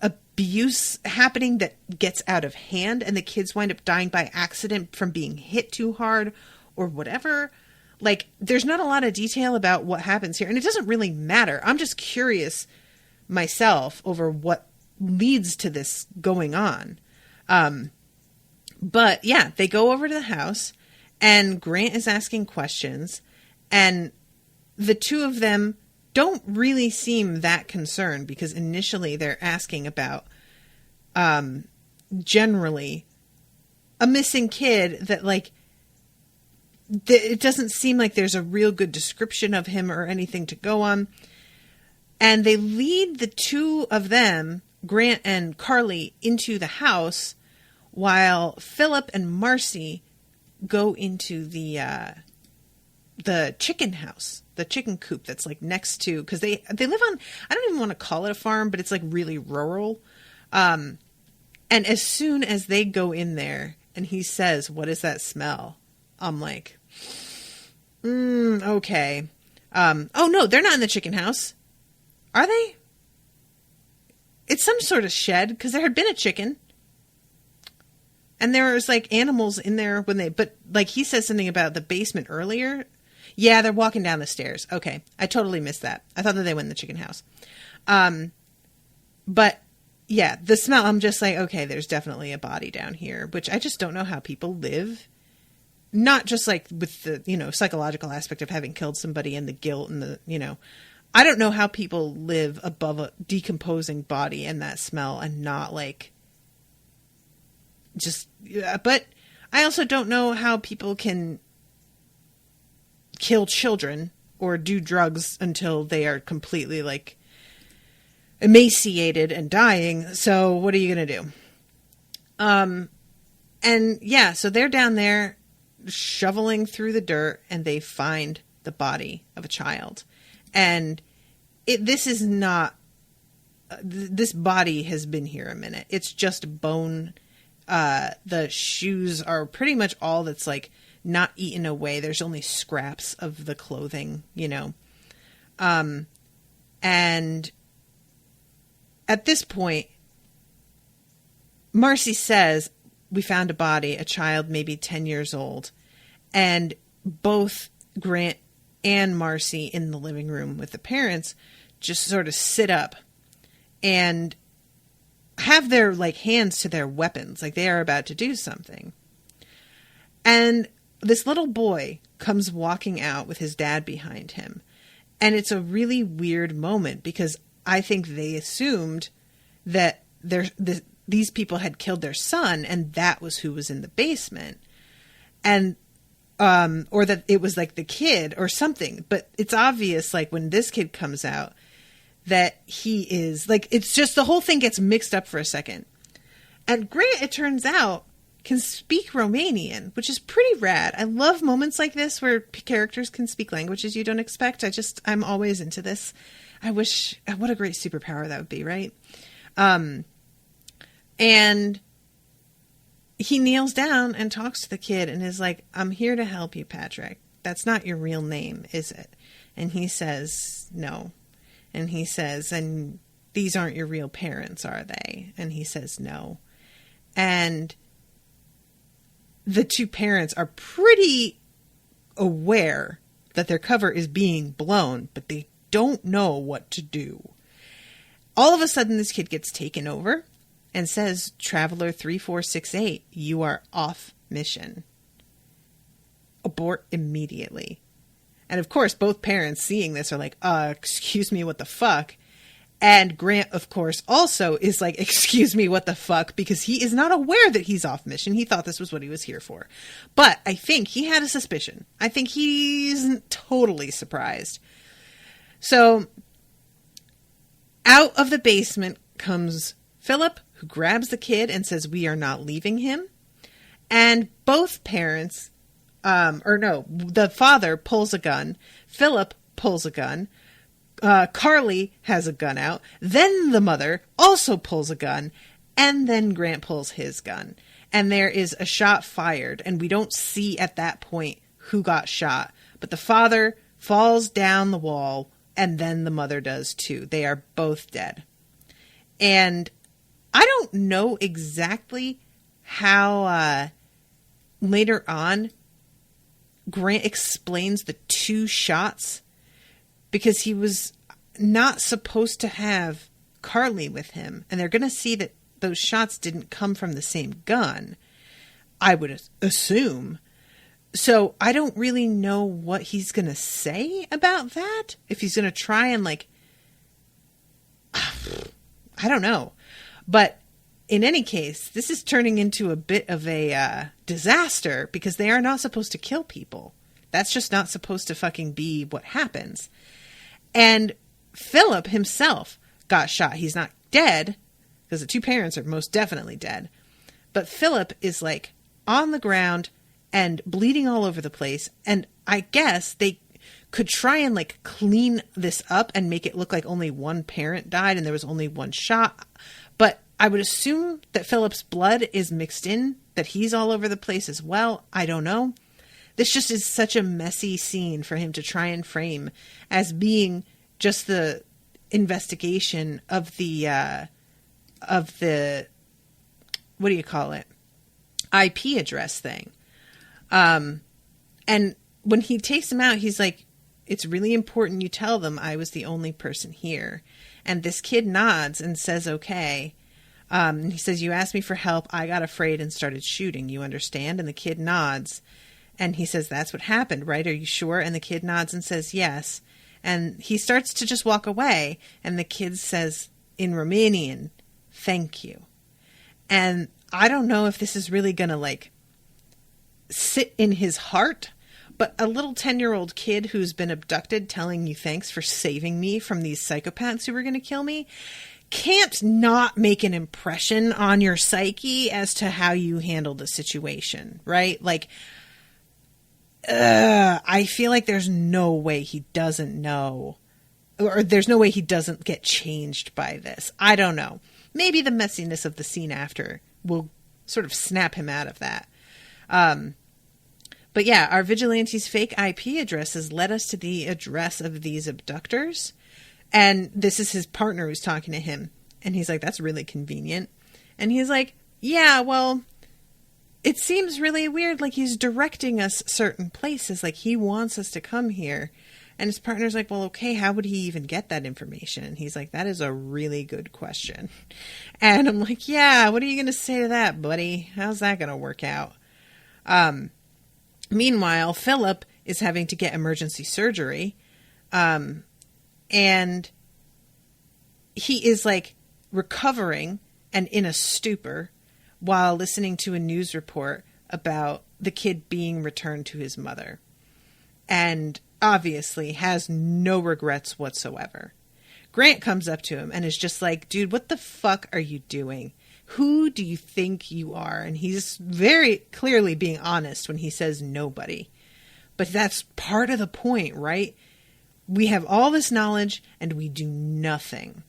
abuse happening that gets out of hand and the kids wind up dying by accident from being hit too hard or whatever? Like, there's not a lot of detail about what happens here, and it doesn't really matter. I'm just curious myself over what leads to this going on. But yeah, they go over to the house, and Grant is asking questions, and the two of them don't really seem that concerned, because initially they're asking about, generally, a missing kid that, like, it doesn't seem like there's a real good description of him or anything to go on. And they lead the two of them, Grant and Carly, into the house, while Philip and Marcy go into the chicken house, the chicken coop that's like next to, because they live on, I don't even want to call it a farm, but it's like really rural. And as soon as they go in there and he says, "What is that smell?" I'm like, okay. Oh no, they're not in the chicken house. Are they? It's some sort of shed, because there had been a chicken. And there was like animals in there but like he says something about the basement earlier. Yeah, they're walking down the stairs. Okay. I totally missed that. I thought that they went in the chicken house. But yeah, the smell, I'm just like, okay, there's definitely a body down here, which I just don't know how people live. Not just like with the, psychological aspect of having killed somebody and the guilt and the, I don't know how people live above a decomposing body and that smell and not like just, but I also don't know how people can kill children or do drugs until they are completely like emaciated and dying. So what are you going to do? And yeah, so they're down there shoveling through the dirt and they find the body of a child. And this is not, this body has been here a minute. It's just bone. The shoes are pretty much all that's like not eaten away. There's only scraps of the clothing, and at this point, Marcy says, "We found a body, a child maybe 10 years old." And both Grant and Marcy in the living room with the parents just sort of sit up and have their like hands to their weapons, like they are about to do something. And this little boy comes walking out with his dad behind him. And it's a really weird moment, because I think they assumed that these people had killed their son and that was who was in the basement. And or that it was like the kid or something. But it's obvious, like when this kid comes out, that he is like, it's just the whole thing gets mixed up for a second. And Grant, it turns out, can speak Romanian, which is pretty rad. I love moments like this where characters can speak languages you don't expect. I'm always into this. What a great superpower that would be, right? And he kneels down and talks to the kid and is like, I'm here to help you, Patrick. That's not your real name, is it? And he says, no. And he says, and these aren't your real parents, are they? And he says, no. And the two parents are pretty aware that their cover is being blown, but they don't know what to do. All of a sudden, this kid gets taken over and says, Traveler 3468, you are off mission. Abort immediately. And of course, both parents seeing this are like, excuse me, what the fuck? And Grant, of course, also is like, excuse me, what the fuck? Because he is not aware that he's off mission. He thought this was what he was here for. But I think he had a suspicion. I think he's totally surprised. So out of the basement comes Philip, who grabs the kid and says, we are not leaving him. And both parents, the father pulls a gun. Philip pulls a gun. Carly has a gun out. Then the mother also pulls a gun. And then Grant pulls his gun. And there is a shot fired. And we don't see at that point who got shot. But the father falls down the wall. And then the mother does too. They are both dead. And I don't know exactly how later on Grant explains the two shots, because he was not supposed to have Carly with him. And they're going to see that those shots didn't come from the same gun, I would assume. So I don't really know what he's going to say about that. If he's going to try and like, I don't know. But in any case, this is turning into a bit of a disaster, because they are not supposed to kill people. That's just not supposed to fucking be what happens. And Philip himself got shot. He's not dead, because the two parents are most definitely dead. But Philip is like on the ground and bleeding all over the place. And I guess they could try and like clean this up and make it look like only one parent died and there was only one shot. But I would assume that Philip's blood is mixed in, that he's all over the place as well. I don't know. This just is such a messy scene for him to try and frame as being just the investigation of the what do you call it? IP address thing. And when he takes him out, he's like, it's really important you tell them I was the only person here. And this kid nods and says, okay. He says, you asked me for help. I got afraid and started shooting. You understand? And the kid nods. And he says, that's what happened, right? Are you sure? And the kid nods and says, yes. And he starts to just walk away. And the kid says in Romanian, thank you. And I don't know if this is really going to like sit in his heart, but a little 10-year-old kid who's been abducted telling you thanks for saving me from these psychopaths who were going to kill me can't not make an impression on your psyche as to how you handle the situation, right? Like, I feel like there's no way he doesn't know, or there's no way he doesn't get changed by this. I don't know. Maybe the messiness of the scene after will sort of snap him out of that. But yeah, our vigilante's fake IP addresses led us to the address of these abductors. And this is his partner who's talking to him. And he's like, that's really convenient. And he's like, yeah, well, it seems really weird. Like he's directing us certain places. Like he wants us to come here. And his partner's like, well, okay, how would he even get that information? And he's like, that is a really good question. And I'm like, yeah, what are you going to say to that, buddy? How's that going to work out? Meanwhile, Philip is having to get emergency surgery. And he is like recovering and in a stupor while listening to a news report about the kid being returned to his mother. And obviously has no regrets whatsoever. Grant comes up to him and is just like, dude, what the fuck are you doing? Who do you think you are? And he's very clearly being honest when he says nobody. But that's part of the point, right? We have all this knowledge and we do nothing.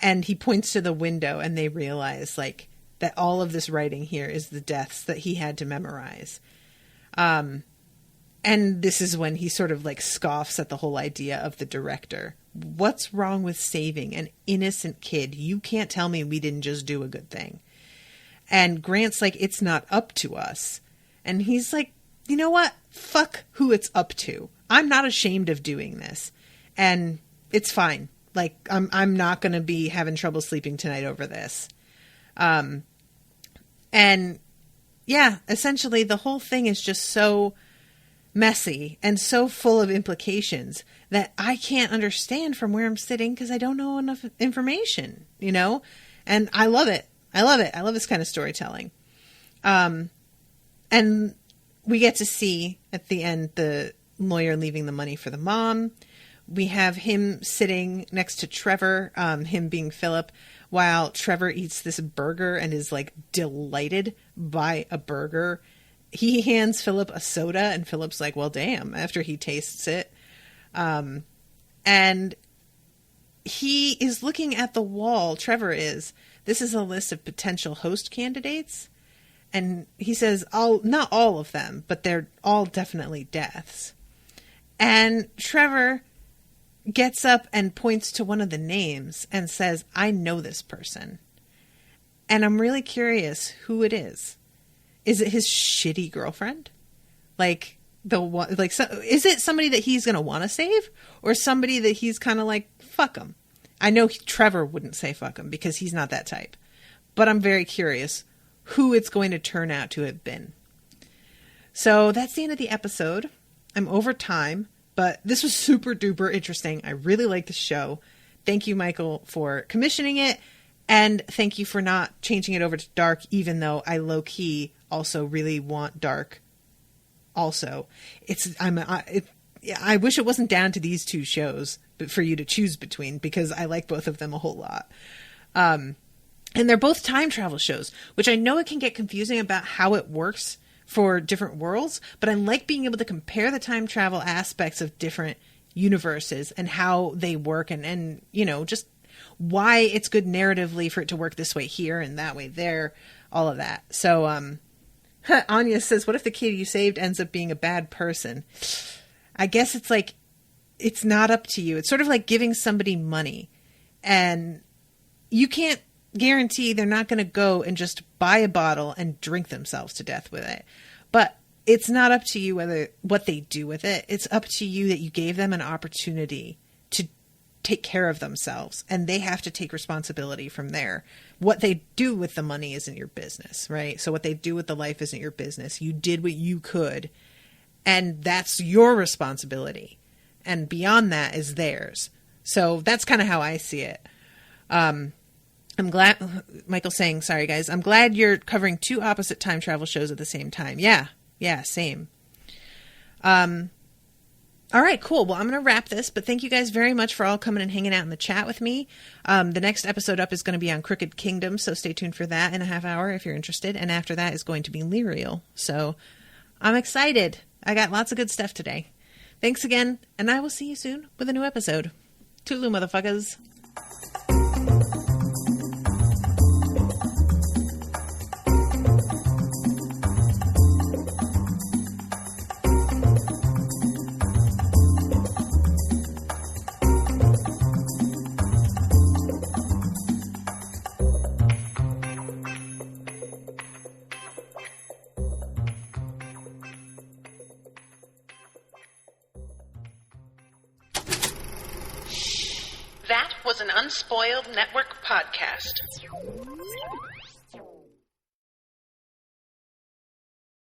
And he points to the window and they realize like that all of this writing here is the deaths that he had to memorize. And this is when he sort of like scoffs at the whole idea of the director. What's wrong with saving an innocent kid? You can't tell me we didn't just do a good thing. And Grant's like, it's not up to us. And he's like, you know what? Fuck who it's up to. I'm not ashamed of doing this. And it's fine. Like, I'm not going to be having trouble sleeping tonight over this. And yeah, essentially the whole thing is just so messy and so full of implications that I can't understand from where I'm sitting because I don't know enough information, you know? And I love it. I love it. I love this kind of storytelling. And we get to see at the end the lawyer leaving the money for the mom. We have him sitting next to Trevor, him being Philip, while Trevor eats this burger and is like delighted by a burger. He hands Philip a soda and Philip's like, well, damn, after he tastes it. And he is looking at the wall. Trevor is. This is a list of potential host candidates. And he says, not all of them, but they're all definitely deaths. And Trevor gets up and points to one of the names and says, I know this person. And I'm really curious who it is. Is it his shitty girlfriend? Like the one, like, so, is it somebody that he's going to want to save or somebody that he's kind of like, fuck him? I know Trevor wouldn't say fuck him because he's not that type, but I'm very curious who it's going to turn out to have been. So that's the end of the episode. I'm over time, but this was super duper interesting. I really like the show. Thank you, Michael, for commissioning it. And thank you for not changing it over to dark, even though I low key also really want dark. Also, I wish it wasn't down to these two shows, but for you to choose between, because I like both of them a whole lot. And they're both time travel shows, which I know it can get confusing about how it works for different worlds, but I like being able to compare the time travel aspects of different universes and how they work and you know, just why it's good narratively for it to work this way here and that way there, all of that. So, Anya says, what if the kid you saved ends up being a bad person? I guess it's like, it's not up to you. It's sort of like giving somebody money and you can't guarantee they're not going to go and just buy a bottle and drink themselves to death with it. But it's not up to you what they do with it. It's up to you that you gave them an opportunity to take care of themselves and they have to take responsibility from there. What they do with the money isn't your business, right? So what they do with the life isn't your business. You did what you could and that's your responsibility. And beyond that is theirs. So that's kind of how I see it. I'm glad, Michael's saying, sorry guys, I'm glad you're covering two opposite time travel shows at the same time. Yeah, same. All right, cool. Well, I'm going to wrap this, but thank you guys very much for all coming and hanging out in the chat with me. The next episode up is going to be on Crooked Kingdom, so stay tuned for that in a half hour if you're interested. And after that is going to be Lyrial. So I'm excited. I got lots of good stuff today. Thanks again, and I will see you soon with a new episode. Toodaloo, motherfuckers. That was an Unspoiled Network podcast.